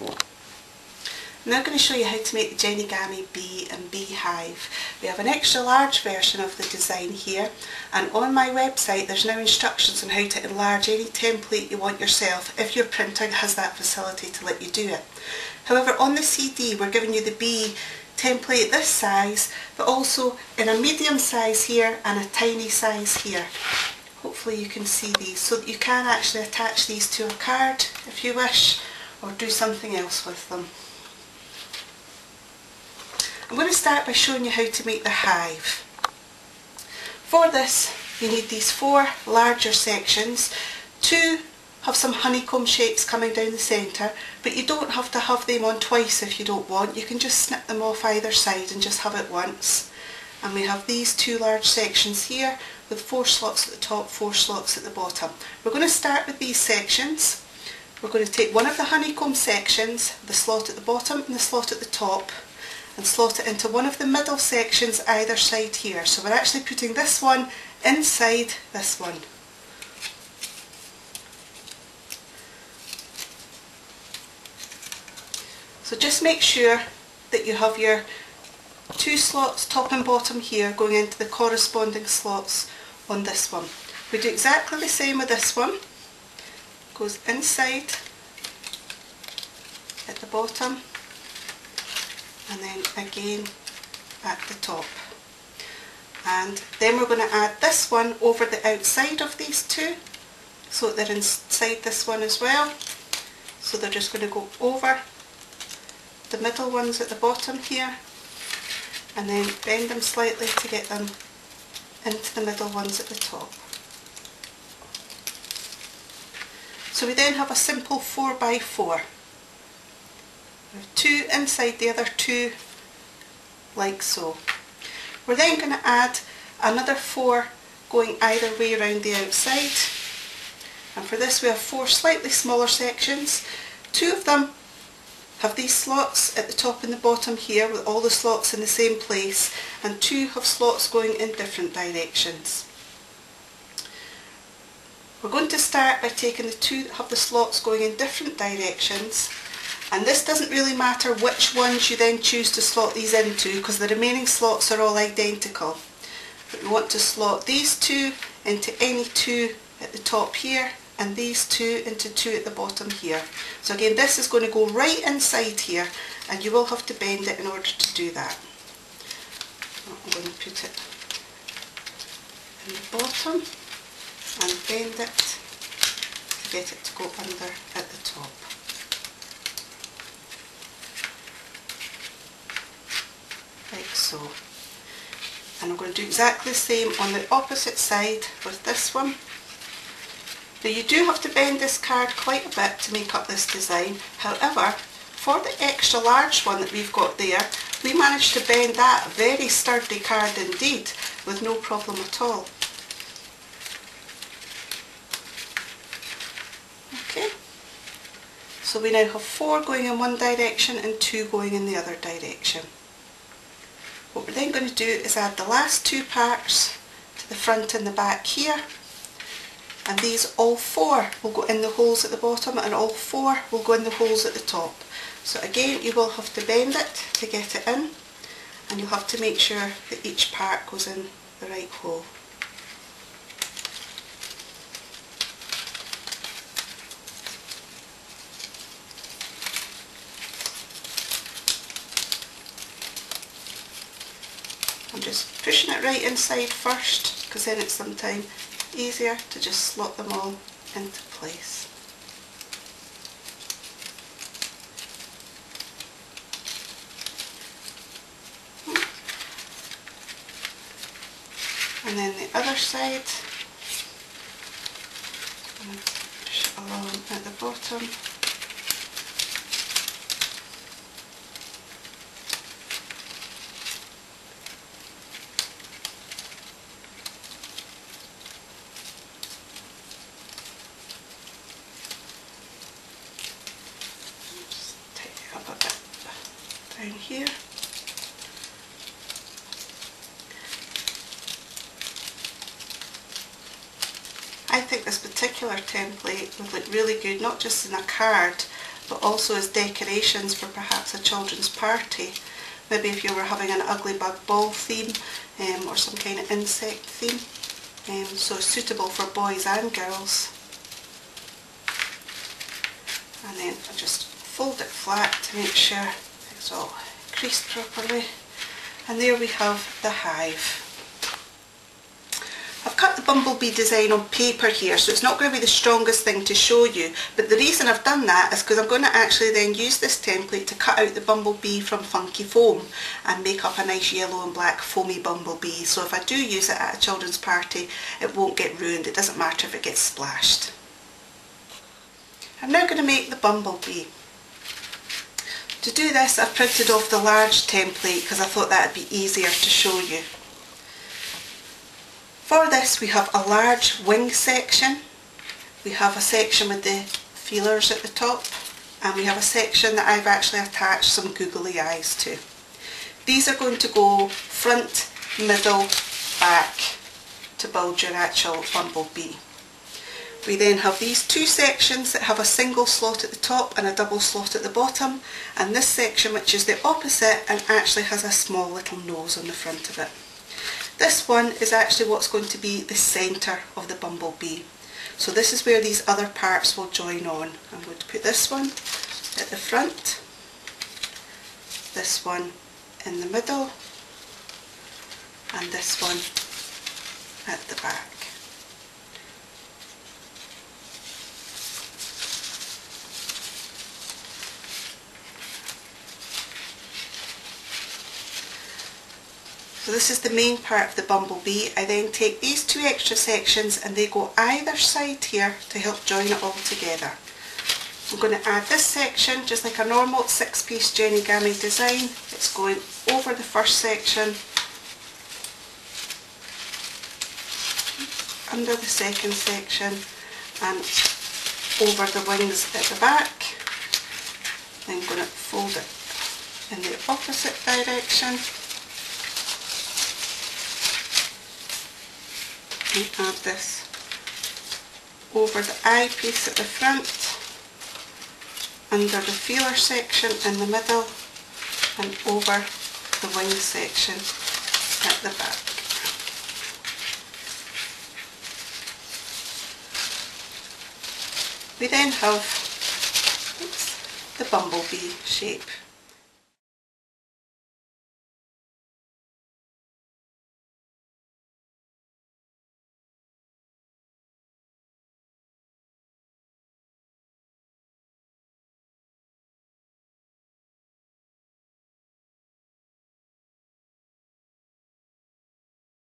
I'm now going to show you how to make the Jenigami Bee and Hive. We have an extra large version of the design here, and on my website there's now instructions on how to enlarge any template you want yourself if your printer has that facility to let you do it. However, on the CD we're giving you the bee template this size, but also in a medium size here and a tiny size here. Hopefully you can see these, so that you can actually attach these to a card if you wish, or do something else with them. I'm going to start by showing you how to make the hive. For this you need these 4 larger sections. 2 have some honeycomb shapes coming down the centre, but you don't have to have them on twice if you don't want. You can just snip them off either side and just have it once. And we have these 2 large sections here with 4 slots at the top, 4 slots at the bottom. We're going to start with these sections. We're going to take one of the honeycomb sections, the slot at the bottom and the slot at the top, and slot it into one of the middle sections either side here. So we're actually putting this one inside this one. So just make sure that you have your 2 slots top and bottom here going into the corresponding slots on this one. We do exactly the same with this one. Goes inside at the bottom, and then again at the top. And then we're going to add this one over the outside of these 2, so they're inside this one as well. So they're just going to go over the middle ones at the bottom here, and then bend them slightly to get them into the middle ones at the top. So we then have a simple 4x4. We have 2 inside the other 2, like so. We're then going to add another 4 going either way around the outside, and for this we have 4 slightly smaller sections. 2 of them have these slots at the top and the bottom here with all the slots in the same place, and 2 have slots going in different directions. We're going to start by taking the 2 that have the slots going in different directions, and this doesn't really matter which ones you then choose to slot these into, because the remaining slots are all identical. But we want to slot these 2 into any 2 at the top here, and these 2 into 2 at the bottom here. So again, this is going to go right inside here, and you will have to bend it in order to do that. I'm going to put it in the bottom and bend it to get it to go under at the top. Like so. And I'm going to do exactly the same on the opposite side with this one. Now you do have to bend this card quite a bit to make up this design. However, for the extra large one that we've got there, we managed to bend that very sturdy card indeed with no problem at all. Okay, so we now have 4 going in one direction and 2 going in the other direction. What we're then going to do is add the last 2 parts to the front and the back here, and these all 4 will go in the holes at the bottom, and all 4 will go in the holes at the top. So again, you will have to bend it to get it in, and you'll have to make sure that each part goes in the right hole. I'm just pushing it right inside first, because then it's sometimes easier to just slot them all into place. And then the other side, and push it along at the bottom. Down here. I think this particular template would look really good, not just in a card, but also as decorations for perhaps a children's party. Maybe if you were having an ugly bug ball theme or some kind of insect theme. So it's suitable for boys and girls. And then I just fold it flat to make sure it's all creased properly. And there we have the hive. I've cut the bumblebee design on paper here, so it's not going to be the strongest thing to show you, but the reason I've done that is because I'm going to actually then use this template to cut out the bumblebee from Funky Foam and make up a nice yellow and black foamy bumblebee. So if I do use it at a children's party, it won't get ruined. It doesn't matter if it gets splashed. I'm now going to make the bumblebee. To do this, I've printed off the large template because I thought that would be easier to show you. For this we have a large wing section, we have a section with the feelers at the top, and we have a section that I've actually attached some googly eyes to. These are going to go front, middle, back to build your actual bumblebee. We then have these two sections that have a single slot at the top and a double slot at the bottom, and this section which is the opposite and actually has a small little nose on the front of it. This one is actually what's going to be the centre of the bumblebee. So this is where these other parts will join on. I'm going to put this one at the front, this one in the middle, and this one at the back. So this is the main part of the bumblebee. I then take these two extra sections and they go either side here to help join it all together. I'm going to add this section just like a normal 6-piece Jenigami design. It's going over the first section, under the second section, and over the wings at the back. Then I'm going to fold it in the opposite direction. And add this over the eyepiece at the front, under the feeler section in the middle, and over the wing section at the back. We then have the bumblebee shape.